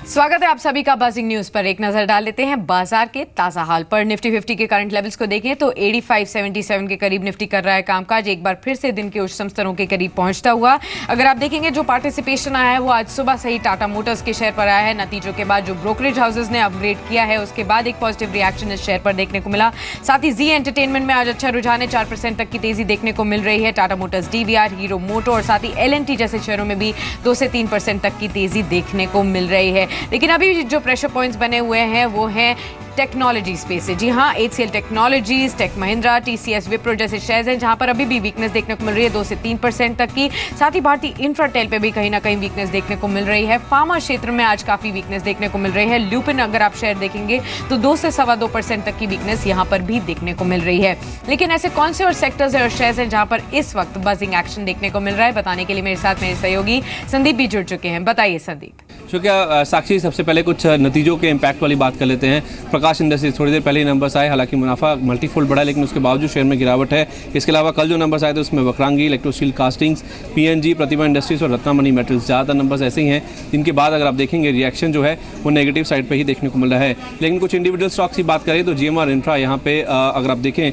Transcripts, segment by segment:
स्वागत है आप सभी का बजिंग न्यूज पर। एक नजर डाल लेते हैं बाजार के ताजा हाल पर। निफ्टी 50 के करंट लेवल्स को देखें तो 8577 के करीब निफ्टी कर रहा है कामकाज, एक बार फिर से दिन के उच्चतम स्तरों के करीब पहुंचता हुआ। अगर आप देखेंगे जो पार्टिसिपेशन आया है वो आज सुबह से ही टाटा मोटर्स के शेयर पर आया है। नतीजों के बाद जो ब्रोकरेज हाउसेज ने अपग्रेड किया है उसके बाद एक पॉजिटिव रिएक्शन इस शेयर पर देखने को मिला। साथ ही जी एंटरटेनमेंट में आज अच्छा रुझान है, 4% तक की तेजी देखने को मिल रही है। टाटा मोटर्स, डीवीआर, हीरो मोटो और साथ ही एलएनटी जैसे शेयरों में भी 2 से 3% तक की तेजी देखने को मिल रही है। लेकिन अभी जो प्रेशर पॉइंट्स बने हुए हैं वो हैं टेक्नोलॉजी स्पेस से। जी हां, HCL technologies, tech Mahindra, TCS, Wipro जैसे शेयर्स हैं जहां पर अभी भी वीकनेस देखने को मिल रही है 2 से 3% तक की। साथ ही भारतीय इंफ्राटेल पे भी कहीं ना कहीं वीकनेस देखने को मिल रही है। फार्मा क्षेत्र में आज काफी वीकनेस देखने को मिल रही है। ल्यूपिन अगर आप शेयर देखेंगे तो 2 से 2.25% तक की वीकनेस यहां पर भी देखने को मिल रही है। लेकिन ऐसे कौन से और सेक्टर्स और शेयर्स हैं जहां पर इस वक्त बजिंग एक्शन देखने को मिल रहा है, बताने के लिए मेरे साथ मेरे सहयोगी संदीप भी जुड़ चुके हैं। बताइए संदीप। शुक्रिया साक्षी। सबसे पहले कुछ नतीजों के इम्पैक्ट वाली बात कर लेते हैं। प्रकाश इंडस्ट्रीज थोड़ी देर पहले ही नंबर्स आए, हालांकि मुनाफा मल्टीफोल्ड बढ़ा लेकिन उसके बावजूद शेयर में गिरावट है। इसके अलावा कल जो नंबर्स आए थे उसमें वक्रांगी, इलेक्ट्रोस्टील कास्टिंग्स, पीएनजी, प्रतिभा इंडस्ट्रीज और रत्नामणि मेटल्स, ज़्यादा नंबर्स ऐसे ही हैं जिनके बाद अगर आप देखेंगे रिएक्शन जो है वो नेगेटिव साइड पर ही देखने को मिल रहा है। लेकिन कुछ इंडिविजुअल स्टॉक्स की बात करें तो जीएमआर इंफ्रा यहाँ पे अगर आप देखें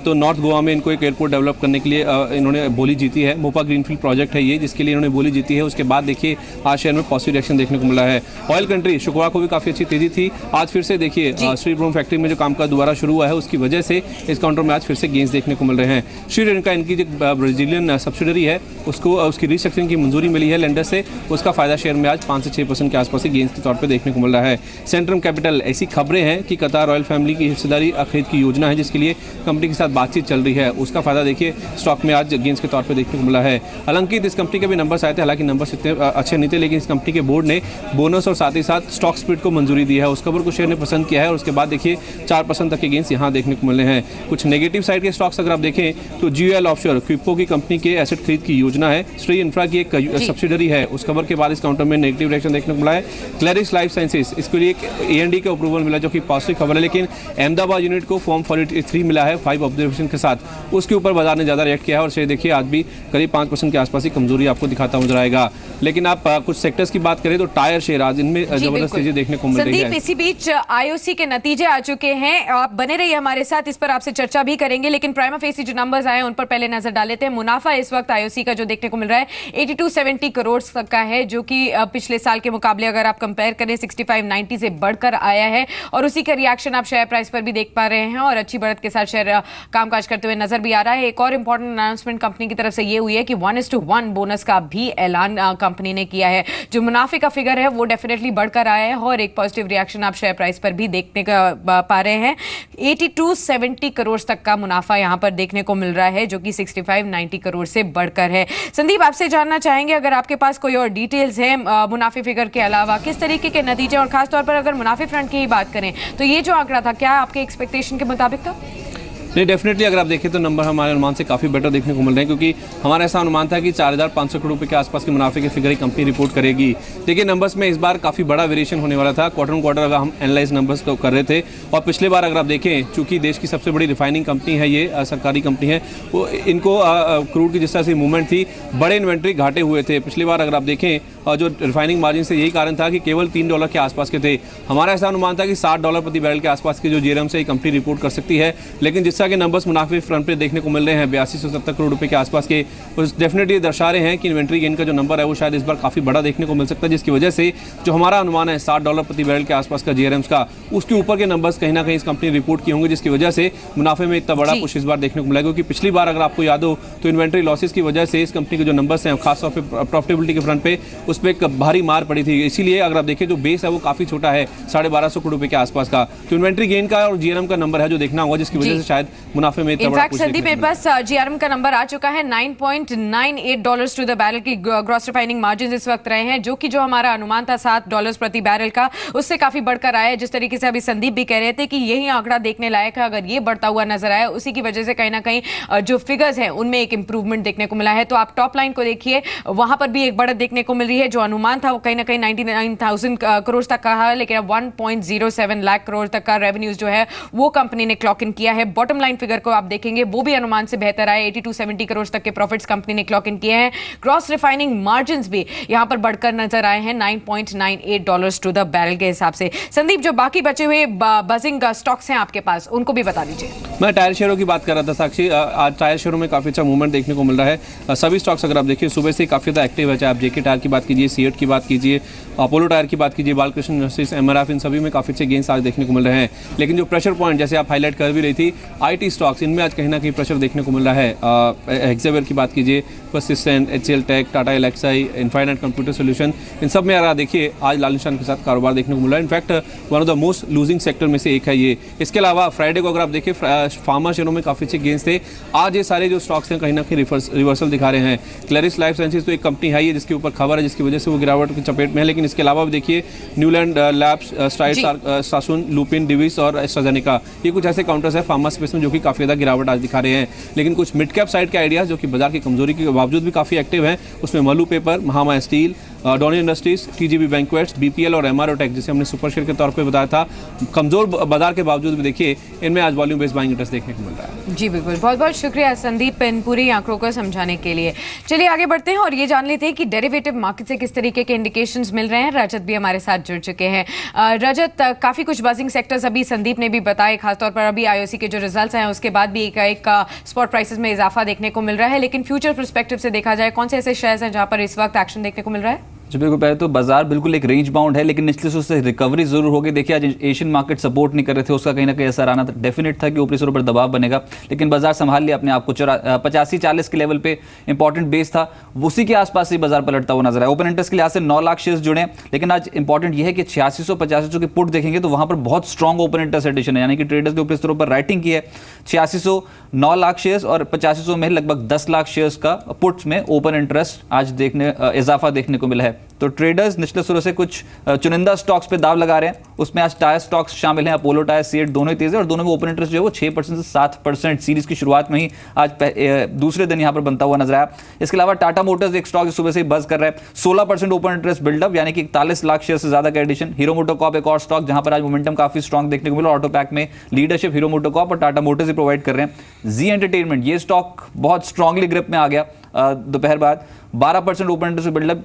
तो नॉर्थ गोवा में इनको एक एयरपोर्ट डेवलप करने के लिए इन्होंने बोली जीती है। मोपा ग्रीनफील्ड प्रोजेक्ट है ये, जिसके लिए इन्होंने बोली जीती है। उसके बाद देखिए आज शेयर में पॉजिटिव रिएक्शन देखने को मिला है। ऑयल कंट्री शुक्रवार को भी काफी अच्छी तेजी थी, आज फिर से देखिए श्री ब्रोम फैक्ट्री में जो काम का दोबारा शुरू हुआ है उसकी वजह से इस काउंटर में आज फिर से गेंस देखने को मिल रहे हैं। श्री रेणुका इनकी जो ब्राजीलियन सब्सिडरी है उसको उसकी रिस्ट्रक्चरिंग की मंजूरी मिली है लेंडर से, उसका फायदा शेयर में आज 5 से 6% के आसपास ही गेंस के तौर पर देखने को मिल रहा है। सेंट्रम कैपिटल, ऐसी खबरें हैं कि कतार रॉयल फैमिली की हिस्सेदारी खरीद की योजना है जिसके लिए कंपनी के साथ बातचीत चल रही है, उसका फायदा देखिए स्टॉक में आज गेंस के तौर पर देखने को मिला है। अलंकित, इस कंपनी के भी नंबर्स आए थे, हालांकि नंबर्स इतने अच्छे नहीं थे, लेकिन इस कंपनी के बोर्ड ने बोनस और साथ ही साथ स्टॉक स्प्लिट को मंजूरी दी है। उस खबर को शेयर ने पसंद किया है और उसके बाद देखिए 4% तक के गेंस यहां देखने को मिले हैं। कुछ नेगेटिव साइड के स्टॉक्स अगर आप देखें तो जीयूएल ऑफशोर, क्विप्पो की कंपनी के एसेट खरीद की योजना है, श्री इंफ्रा की एक सब्सिडरी है, उस खबर के बाद इस काउंटर में नेगेटिव रिएक्शन देखने को मिला है। क्लैरिस लाइफ साइंसेज, इसके लिए एक एएनडी का अप्रूवल मिला जो कि पॉजिटिव खबर है, लेकिन अहमदाबाद यूनिट को फॉर्म 43 मिला है 5 ऑब्जर्वेशन के साथ, उसके ऊपर बाजार ने ज्यादा रिएक्ट किया है और शेयर देखिए आज भी करीब 5% के आसपास ही कमजोरी आपको दिखाता नजर आएगा। लेकिन आप कुछ सेक्टर्स की बात करें तो टायर शेयर आज इनमें जबरदस्त तेजी देखने को मिल रही है। इसी बीच आईओसी के नतीजे आ चुके हैं, आप बने रहिए हमारे साथ, इस पर आपसे चर्चा भी करेंगे। लेकिन प्राइमा फेसी जो नंबर्स आए उन पर पहले नजर डाल लेते हैं। मुनाफा इस वक्त आईओसी का जो देखने को मिल रहा है 8270 करोड़ तक का है, जो कि पिछले साल के मुकाबले अगर आप कंपेयर करें 6590 से बढ़कर आया है और उसी का रिएक्शन आप शेयर प्राइस पर भी देख पा रहे हैं और अच्छी बढ़त के साथ शेयर कामकाज करते हुए नजर भी आ रहा है। एक और इंपॉर्टेंट अनाउंसमेंट कंपनी की तरफ से ये हुई है कि 1:1 बोनस का भी ऐलान कंपनी ने किया है। जो मुनाफे का फिगर है वो डेफिनेटली बढ़कर आया है और एक पॉजिटिव रिएक्शन आप शेयर प्राइस पर भी देखने का पा रहे हैं। 8270 करोड़ तक का मुनाफा यहां पर देखने को मिल रहा है, जो कि 6590 करोड़ से बढ़कर है। संदीप, आपसे जानना चाहेंगे अगर आपके पास कोई और डिटेल्स है मुनाफे फिगर के अलावा, किस तरीके के नतीजे, और खासतौर पर अगर मुनाफे फ्रंट की ही बात करें तो ये जो आंकड़ा था क्या आपके एक्सपेक्टेशन के मुताबिक था? नहीं, डेफिनेटली अगर आप देखें तो नंबर हमारे अनुमान से काफ़ी बेटर देखने को मिल रहे हैं, क्योंकि हमारा ऐसा अनुमान था कि 4500 करोड़ रुपए के आसपास के मुनाफे के फिगर ही कंपनी रिपोर्ट करेगी। देखिए नंबर्स में इस बार काफ़ी बड़ा वेरिएशन होने वाला था। क्वार्टर ऑन क्वार्टर अगर हम एनालाइज नंबर्स को कर रहे थे और पिछले बार अगर आप देखें, चूंकि देश की सबसे बड़ी रिफाइनिंग कंपनी है ये, सरकारी कंपनी है, वो इनको क्रूड की जिस तरह से मूवमेंट थी, बड़े इन्वेंट्री घाटे हुए थे पिछली बार अगर आप देखें। जो रिफाइनिंग मार्जिन से यही कारण था कि केवल $3 के आसपास के थे। हमारा ऐसा अनुमान था कि $60 प्रति बैरल के आसपास के जो जीएरएम से कंपनी रिपोर्ट कर सकती है, लेकिन जिस तरह के नंबर्स मुनाफे फ्रंट पे देखने को मिल रहे हैं 8270 करोड़ रुपए के आसपास के, उस डेफिनेटली दर्शा रहे हैं कि इन्वेंट्री गेन का जो नंबर है वो शायद इस बार काफ़ी बड़ा देखने को मिल सकता है, जिसकी वजह से जो हमारा अनुमान है $60 प्रति बैरल के आसपास का जीएरएम्स का, उसके ऊपर के नंबर्स कहीं ना कहीं इस कंपनी रिपोर्ट किए होंगे, जिसकी वजह से मुनाफे में इतना बड़ा पुश इस बार देखने को मिला। क्योंकि पिछली बार अगर आपको याद हो तो इन्वेंट्री लॉसेस की वजह से इस कंपनी के जो नंबर्स हैं खासतौर पर प्रॉफिटेबिलिटी के फ्रंट पे उस पर एक भारी मार पड़ी थी। इसीलिए अगर आप देखें जो बेस है वो काफ़ी छोटा है, 1250 करोड़ रुपए के आसपास का, तो इन्वेंट्री गेन का और जीएरएम का नंबर है जो देखना होगा, जिसकी वजह से शायद मुनाफे में इतना बड़ा पुश देखने को मिला। जीआरएम का नंबर आ चुका है $9.98 टू द बैरल की ग्रॉस रिफाइनिंग मार्जिन इस वक्त रहे हैं, जो कि जो हमारा अनुमान था $7 प्रति बैरल का, उससे काफी बढ़कर आया है। जिस तरीके से अभी संदीप भी कह रहे थे कि यही आंकड़ा देखने लायक है, अगर ये बढ़ता हुआ नजर आया, उसी की वजह से कहीं ना कहीं जो फिगर्स हैं उनमें एक इंप्रूवमेंट देखने को मिला है। तो आप टॉप लाइन को देखिए, वहां पर भी एक बढ़त देखने को मिल रही है। है। जो अनुमान था वो कहीं ना कहीं 99,000 करोड़ तक का है, लेकिन अब 1.07 लाख करोड़ तक का रेवेन्यूज जो है वो कंपनी ने क्लॉक इन किया है। बॉटम लाइन फिगर को आप देखेंगे वो भी अनुमान से बेहतर आए, 82-70 करोड़ तक के प्रॉफिट्स कंपनी ने क्लॉक इन किए हैं। ग्रॉस रिफाइनिंग मार्जिन्स भी यहां पर बढ़कर नजर आए हैं, $9.98 टू द बैरल के हिसाब से। संदीप, जो बाकी बचे हुए बजिंग स्टॉक्स हैं आपके पास, उनको भी बता दीजिए। मैं टायर शेयरों की बात कर रहा था साक्षी। आज टायर शेयरों में काफ़ी अच्छा मूवमेंट देखने को मिल रहा है। सभी स्टॉक्स अगर आप देखिए सुबह से काफ़ी ज़्यादा एक्टिव है, चाहे आप जेके टायर की बात कीजिए, सीएट की बात कीजिए, अपोलो टायर की बात कीजिए, बालकृष्ण इंडस्ट्रीज, एमआरएफ, इन सभी में काफ़ी अच्छे गेंस आज देखने को मिल रहे हैं। लेकिन जो प्रेशर पॉइंट जैसे आप हाईलाइट कर भी रही थी, आईटी स्टॉक्स, इनमें आज कहीं ना कहीं प्रेशर देखने को मिल रहा है। हेक्सेवेयर की बात कीजिए, Persistent, HCL Tech, Tata Elxsi, Infinite Computer Solution, इन सब में अगर देखिए आज लाल निशान के साथ कारोबार देखने को मिल रहा है। In fact one of the most losing sector में से एक है ये। इसके अलावा फ्राइडे को अगर आप देखिए फार्मा शेयरों में काफ़ी अच्छे गेंस थे। आज ये सारे जो स्टॉक्स हैं कहीं ना कहीं रिवर्सल दिखा रहे हैं। क्लैरिस लाइफ साइंसेज तो एक कंपनी है ही जिसके ऊपर खबर है, जिसकी वजह से वो गिरावट की चपेट में है। लेकिन इसके अलावा भी देखिए न्यूलैंड लैब्स, स्ट्राइड, सासुन, लुपिन, डिविस और एस्ट्राजेनेका, ये कुछ ऐसे काउंटर्स है फार्मा स्पेस में जो कि काफ़ी ज़्यादा गिरावट आज दिखा रहे हैं। लेकिन कुछ मिड कैप साइड के आइडियाज़ जो कि बाजार की कमजोरी के बावजूद भी काफ़ी एक्टिव हैं, उसमें मल्लू पेपर, महामा steel, Donear industries, TGB banquets, BPL और एमआरओ टेक, जिसे हमने सुपर शेयर के तौर पे बताया था। कमजोर बाजार के बावजूद भी देखिए इनमें आज वॉल्यूम बेस्ड बाइंग इंटरेस्ट देखने को मिल रहा है। जी बिल्कुल, बहुत बहुत शुक्रिया संदीप इन पूरी आंकड़ों को समझाने के लिए। चलिए आगे बढ़ते हैं और ये जान लेते हैं कि डेरिवेटिव मार्केट से किस तरीके के इंडिकेशंस मिल रहे हैं। रजत भी हमारे साथ जुड़ चुके हैं। रजत, काफ़ी कुछ बजिंग सेक्टर्स अभी संदीप ने भी बताए, खासतौर पर अभी आईओसी के जो रिजल्ट्स हैं उसके बाद भी एक स्पॉट प्राइसेस में इजाफा देखने को मिल रहा है। लेकिन फ्यूचर पर्सपेक्टिव से देखा जाए, कौन से ऐसे शेयर्स हैं जहां पर इस वक्त एक्शन देखने को मिल रहा है? जी बिल्कुल, पहले तो बाजार बिल्कुल एक रेंज बाउंड है, लेकिन निचले स्तर से रिकवरी जरूर होगी। देखिए आज एशियन मार्केट सपोर्ट नहीं कर रहे थे, उसका कहीं ना कहीं असर आना डेफिनेट था कि ऊपरी स्तर पर दबाव बनेगा, लेकिन बाजार संभाल लिया अपने आप को। 85-40 के लेवल पे इंपॉर्टेंट बेस था, उसी के आसपास ही बाजार पलटता हुआ नजर आया। ओपन इंटरेस्ट के लिहाज से 9 लाख शेयर्स जुड़े, लेकिन आज इंपॉर्टेंट यह है कि 8600-8500 की पुट देखेंगे तो वहां पर बहुत स्ट्रॉन्ग ओपन इंटरेस्ट एडिशन है, यानी कि ट्रेडर्स के ऊपरी स्तरों पर राइटिंग की है। 8600 9 लाख शेयर्स और 8500 में लगभग 10 लाख शेयर्स का पुट्स में ओपन इंटरेस्ट आज इजाफा देखने को मिला है। तो ट्रेडर्स निचले स्तरों से कुछ चुनिंदा स्टॉक्स पे दाव लगा रहे हैं, उसमें आज टायर स्टॉक्स शामिल हैं। अपोलो टायर, सीएट दोनों ही तेज है और दोनों में ओपन इंटरेस्ट जो है वो 6% से 7% सीरीज की शुरुआत में ही आज दूसरे दिन यहां पर बनता हुआ नजर आया। इसके अलावा टाटा मोटर्स एक स्टॉक सुबह से ही बज कर रहा है, 16% ओपन इंटरेस्ट बिल्डअप, यानी कि 41 लाख शेयर से ज्यादा का एडिशन। हीरो मोटोकॉर्प एक और स्टॉक जहां पर आज मोमेंटम काफी स्ट्रॉन्ग देखने को मिला। ऑटो पैक में लीडरशिप हीरो मोटोकॉर्प और टाटा मोटर्स ही प्रोवाइड कर रहे हैं। जी एंटरटेनमेंट ये स्टॉक बहुत स्ट्रांगली ग्रिप में आ गया दोपहर बाद, 12% open interest buildup,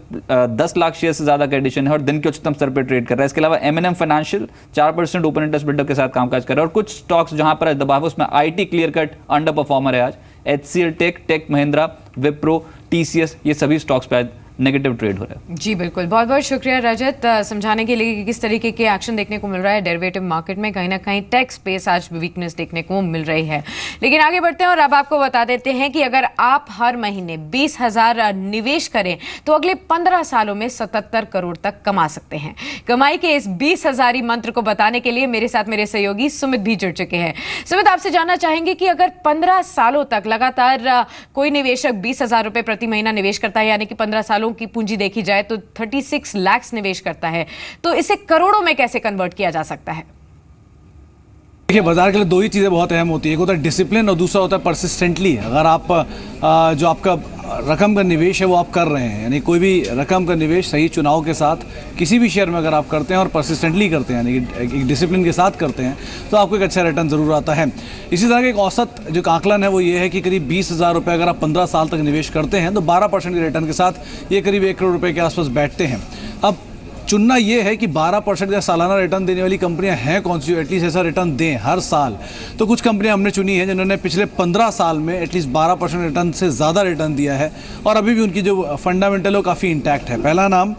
10 lakh share से ज्यादा का एडिशन है और दिन के उच्चतम स्तर पर ट्रेड कर रहा है। इसके अलावा M&M financial 4% open interest buildup के साथ कामकाज कर रहा है। और कुछ स्टॉक्स जहां पर दबाव है उसमें IT clear cut under performer है आज। HCL tech, tech Mahindra, Wipro, TCS, ये सभी स्टॉक्स पे नेगेटिव ट्रेड हो रहा है। जी बिल्कुल, बहुत बहुत शुक्रिया रजत समझाने के लिए कि किस तरीके के एक्शन देखने को मिल रहा है डेरिवेटिव मार्केट में। कहीं ना कहीं टेक स्पेस आज वीकनेस देखने को मिल रही है। लेकिन आगे बढ़ते हैं और अब आपको बता देते हैं कि अगर आप हर महीने 20,000 निवेश करें तो अगले 15 सालों में 77 करोड़ तक कमा सकते हैं। कमाई के इस 20,000 मंत्र को बताने के लिए मेरे साथ मेरे सहयोगी सुमित भी जुड़ चुके हैं। सुमित, आपसे जानना चाहेंगे कि अगर 15 सालों तक लगातार कोई निवेशक 20,000 रुपए प्रति महीना निवेश करता है, यानी कि 15 सालों की पूंजी देखी जाए तो 36 लाख निवेश करता है, तो इसे करोड़ों में कैसे कन्वर्ट किया जा सकता है? देखिए, बाजार के लिए दो ही चीज़ें बहुत अहम होती है, एक होता है डिसिप्लिन और दूसरा होता है परसिस्टेंटली। अगर आप जो आपका रकम का निवेश है वो आप कर रहे हैं, यानी कोई भी रकम का निवेश सही चुनाव के साथ किसी भी शेयर में अगर आप करते हैं और परसिस्टेंटली करते हैं, यानी कि एक डिसिप्लिन के साथ करते हैं, तो आपको एक अच्छा रिटर्न ज़रूर आता है। इसी तरह का एक औसत जो आंकलन है वो ये है कि करीब 20,000 रुपये अगर आप 15 साल तक निवेश करते हैं तो 12% के रिटर्न के साथ ये करीब 1 करोड़ रुपये के आसपास बैठते हैं। अब चुनना ये है कि 12% का सालाना रिटर्न देने वाली कंपनियां हैं कौन सी, एटलीस्ट ऐसा रिटर्न दें हर साल। तो कुछ कंपनियां हमने चुनी हैं जिन्होंने पिछले 15 साल में एटलीस्ट 12% रिटर्न से ज़्यादा रिटर्न दिया है और अभी भी उनकी जो फंडामेंटल है वो काफ़ी इंटैक्ट है। पहला नाम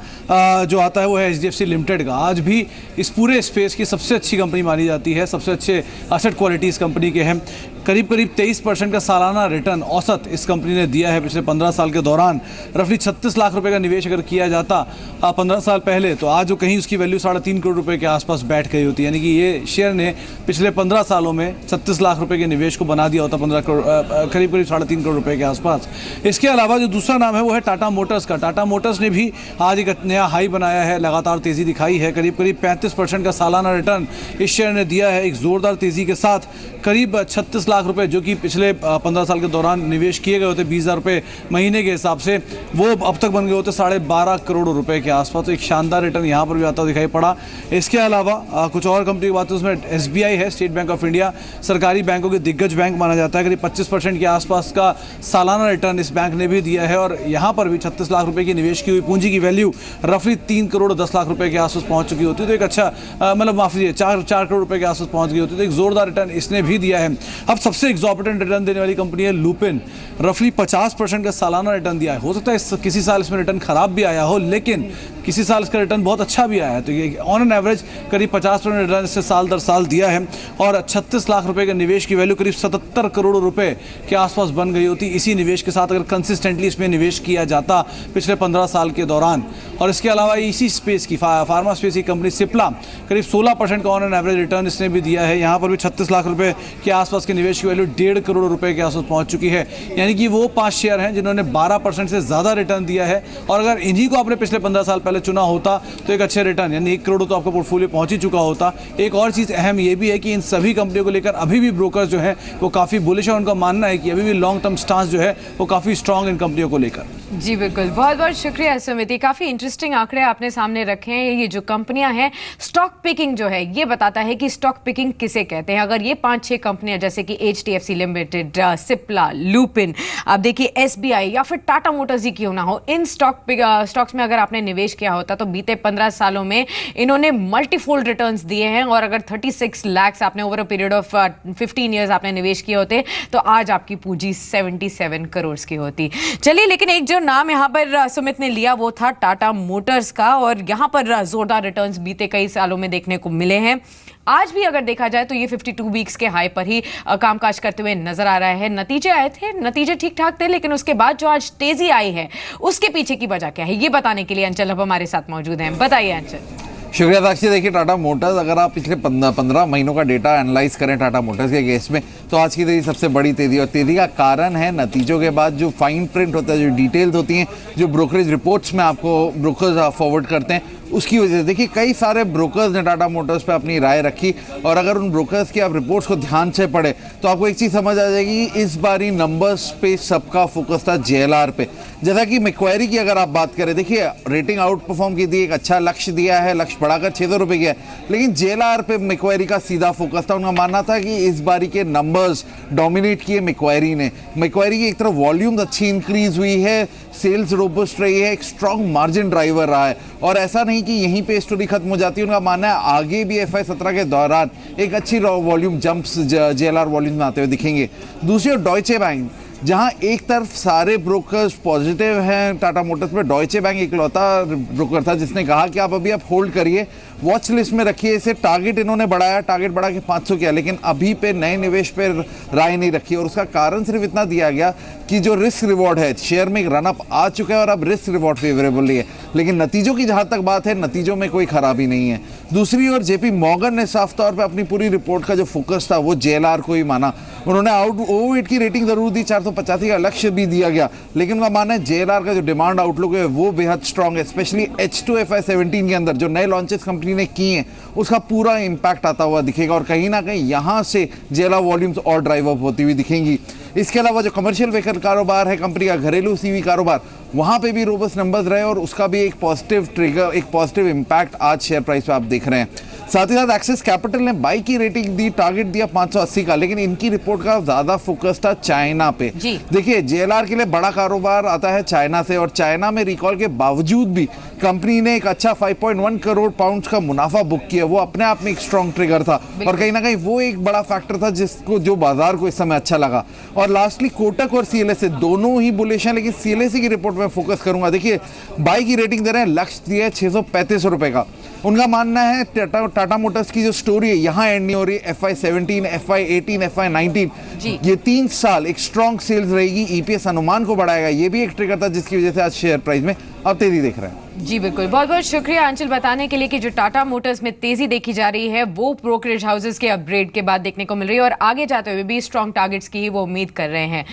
जो आता है वो है HDFC लिमिटेड का। आज भी इस पूरे स्पेस की सबसे अच्छी कंपनी मानी जाती है, सबसे अच्छे एसेट क्वालिटी इस कंपनी के हैं। करीब 23% का सालाना रिटर्न औसत इस कंपनी ने दिया है पिछले 15 साल के दौरान। रफली 36 लाख रुपए का निवेश अगर किया जाता 15 साल पहले, तो आज जो कहीं उसकी वैल्यू 3.5 करोड़ रुपए के आसपास बैठ गई होती, यानी कि ये शेयर ने पिछले 15 सालों में 36 लाख रुपए के निवेश को बना दिया होता, 15 करोड़ करीब 3.5 करोड़ रुपए के आसपास। इसके अलावा जो दूसरा नाम है वो है टाटा मोटर्स का। टाटा मोटर्स ने भी आज एक नया हाई बनाया है, लगातार तेज़ी दिखाई है। करीब 35% का सालाना रिटर्न इस शेयर ने दिया है, एक ज़ोरदार तेज़ी के साथ करीब 36 लाख रुपए जो कि पिछले 15 साल के दौरान निवेश किए गए होते 20,000 रुपये महीने के हिसाब से, वो अब तक बन गए होते 12.5 करोड़ रुपए के आसपास। तो एक शानदार रिटर्न यहाँ पर भी आता दिखाई पड़ा। इसके अलावा कुछ और कंपनी की बात है, उसमें SBI है, स्टेट बैंक ऑफ इंडिया, सरकारी बैंकों के दिग्गज बैंक माना जाता है। करीब 25% के आसपास का सालाना रिटर्न इस बैंक ने भी दिया है। और यहाँ पर भी 36 लाख रुपए की निवेश की हुई पूंजी की वैल्यू रफली 3 करोड़ 10 लाख रुपए के आसपास पहुंच चुकी होती है। तो एक अच्छा मतलब माफ कीजिए 4 करोड़ रुपए के आसपास पहुंच गई होती है। तो एक जोरदार रिटर्न इसने भी दिया है। अब सबसे एग्जॉर्बिटेंट रिटर्न देने वाली कंपनी है लुपिन, रफली 50% का सालाना रिटर्न दिया है। हो सकता है किसी साल इसमें रिटर्न खराब भी आया हो, लेकिन किसी साल इसका रिटर्न बहुत अच्छा भी आया है। तो ये ऑन एन एवरेज करीब 50% रिटर्न इससे साल दर साल दिया है। और 36 लाख रुपए के निवेश की वैल्यू करीब 77 करोड़ रुपए के आसपास बन गई होती इसी निवेश के साथ, अगर कंसिस्टेंटली इसमें निवेश किया जाता पिछले 15 साल के दौरान। और इसके अलावा इसी स्पेस की फार्मा स्पेस की कंपनी सिप्ला, करीब 16% का ऑन एन एवरेज रिटर्न इसने भी दिया है। यहाँ पर भी 36 लाख रुपए के आसपास के निवेश की वैल्यू 1.5 करोड़ रुपए के आसपास पहुंच चुकी है। यानी कि वो 5 शेयर हैं जिन्होंने 12% से ज़्यादा रिटर्न दिया है। और अगर इन्हीं को आपने पिछले 15 साल पहले चुना होता तो एक अच्छे रिटर्न यानी 1 करोड़ तो आपका पोर्टफोलियो पहुंच ही चुका होता। एक और चीज़ अहम ये भी है कि इन सभी कंपनियों को लेकर अभी भी ब्रोकर्स जो है वो काफ़ी बुलिश है। उनका मानना है कि अभी भी लॉन्ग टर्म स्टांस जो है वो काफ़ी स्ट्रॉन्ग इन कंपनियों को लेकर। जी बिल्कुल, बहुत बहुत शुक्रिया सुमिति। काफ़ी इंटरेस्टिंग आंकड़े आपने सामने रखे हैं। ये जो कंपनियां हैं, स्टॉक पिकिंग जो है ये बताता है कि स्टॉक पिकिंग किसे कहते हैं। अगर ये 5-6 कंपनियां जैसे कि HDFC लिमिटेड, सिप्ला, लुपिन, आप देखिए SBI या फिर टाटा मोटर्स ही क्यों ना हो, इन स्टॉक्स में अगर आपने निवेश किया होता तो बीते 15 सालों में इन्होंने मल्टीफोल्ड रिटर्न्स दिए हैं। और अगर 36 लाख आपने over a period of 15 years आपने निवेश किए होते तो आज आपकी पूंजी 77 करोड़ की होती। चलिए, लेकिन एक जो नाम यहाँ पर सुमित ने लिया वो था टाटा मोटर्स का, और यहाँ पर जोरदार रिटर्न्स बीते कई सालों में देखने को मिले हैं। आज भी अगर देखा जाए तो ये 52 वीक्स के हाई पर ही कामकाज करते हुए नजर आ रहा है। नतीजे आए थे, नतीजे ठीक ठाक थे, लेकिन उसके बाद जो आज तेजी आई है उसके पीछे की वजह क्या है, ये बताने के लिए अंचल अब हमारे साथ मौजूद हैं। बताइए अंचल। शुक्रिया साक्षी। देखिए, टाटा मोटर्स, अगर आप पिछले 15 महीनों का डेटा एनालाइज करें टाटा मोटर्स के केस में, तो आज की तेजी सबसे बड़ी तेजी, और तेजी का कारण है नतीजों के बाद जो फाइन प्रिंट होता है, जो डिटेल्स होती हैं, जो ब्रोकरेज रिपोर्ट्स में आपको ब्रोकर्स फॉरवर्ड करते हैं, उसकी वजह से देखिए कई सारे ब्रोकर्स ने टाटा मोटर्स पे अपनी राय रखी। और अगर उन ब्रोकर्स की आप रिपोर्ट्स को ध्यान से पढ़े तो आपको एक चीज़ समझ आ जाएगी, इस बारी नंबर्स पे सबका फोकस था JLR पे। जैसा कि मैक्वायरी की अगर आप बात करें, देखिए रेटिंग आउट परफॉर्म की थी, एक अच्छा लक्ष्य दिया है, लक्ष्य बढ़ाकर 600 रुपये किया है, लेकिन JLR पे मैक्वायरी का सीधा फोकस था। उनका मानना था कि इस बारी के नंबर्स डोमिनेट किए मैक्वायरी ने। मैक्वायरी की एक तरफ वॉल्यूम्स अच्छी इंक्रीज हुई है, सेल्स रोबस्ट रही है, एक स्ट्रॉन्ग मार्जिन ड्राइवर रहा है। और ऐसा नहीं कि यहीं पे स्टोरी खत्म हो जाती है। उनका मानना है आगे भी FY 17 के दौरान एक अच्छी वॉल्यूम जंप्स JLR वॉल्यूम में आते हुए दिखेंगे। दूसरी ओर डॉयचे बैंक, जहां एक तरफ सारे ब्रोकर्स पॉजिटिव हैं टाटा मोटर्स पे, डॉयचे बैंक इकलौता ब्रोकर था जिसने कहा कि आप होल्ड करिए, वॉच लिस्ट में रखिए इसे। टारगेट इन्होंने बढ़ाया, टारगेट बढ़ा के 500 किया, लेकिन अभी पे नए निवेश पे राय नहीं रखी। और उसका कारण सिर्फ इतना दिया गया कि जो रिस्क रिवॉर्ड है, शेयर में एक रनअप आ चुका है और अब रिस्क रिवॉर्ड फेवरेबल है। लेकिन नतीजों की जहां तक बात है, नतीजों में कोई खराबी नहीं है। दूसरी ओर JP मॉर्गन ने साफ तौर पे अपनी पूरी रिपोर्ट का जो फोकस था वो JLR को ही माना। उन्होंने ओवरवेट की रेटिंग जरूर दी, 485 का लक्ष्य भी दिया गया, लेकिन उनका मानना है JLR का जो डिमांड आउटलुक है वो बेहद स्ट्रांग है। स्पेशली H2 FY 17 के अंदर जो नए लॉन्चेस कंपनी ने किए हैं उसका पूरा इंपैक्ट आता हुआ दिखेगा, और कहीं ना कहीं यहाँ से JLR वॉल्यूम्स और ड्राइव अप होती हुई दिखेंगी। इसके अलावा जो कमर्शियल व्हीकल कारोबार है कंपनी का, घरेलू CV कारोबार, वहाँ पे भी रोबस्ट नंबर्स रहे और उसका भी एक पॉजिटिव ट्रिगर, एक पॉजिटिव इंपैक्ट आज शेयर प्राइस पे आप देख रहे हैं। साथ ही साथ एक्सिस कैपिटल ने बाई की रेटिंग दी, टारगेट दिया 580 का, लेकिन इनकी रिपोर्ट का ज्यादा फोकस था चाइना पे। देखिए JLR के लिए बड़ा कारोबार आता है चाइना से, और चाइना में रिकॉल के बावजूद भी कंपनी ने एक अच्छा 5.1 करोड़ पाउंड का मुनाफा बुक किया। वो अपने आप में एक स्ट्रॉन्ग ट्रिगर था, और कहीं ना कहीं वो एक बड़ा फैक्टर था जिसको जो बाजार को इस समय अच्छा लगा। और लास्टली कोटक और CLSA दोनों ही बुलिश हैं, लेकिन CLSA की रिपोर्ट में फोकस करूंगा। देखिए बाई की रेटिंग दे रहे हैं, लक्ष्य दिया है 635 रुपए का। उनका मानना है टाटा मोटर्स की जो स्टोरी है यहाँ एंड नहीं हो रही। FY 17, FY 18, FY 19 ये 3 साल एक स्ट्रॉन्ग सेल्स रहेगी, EPS अनुमान को बढ़ाएगा, ये भी एक ट्रिगर था जिसकी वजह से आज शेयर प्राइस में अब तेजी देख रहे हैं। जी बिल्कुल, बहुत बहुत शुक्रिया अंचल बताने के लिए कि जो टाटा मोटर्स में तेजी देखी जा रही है वो ब्रोकरेज हाउसेस के अपग्रेड के बाद देखने को मिल रही है, और आगे जाते हुए भी स्ट्रॉन्ग टारगेट्स की ही वो उम्मीद कर रहे हैं।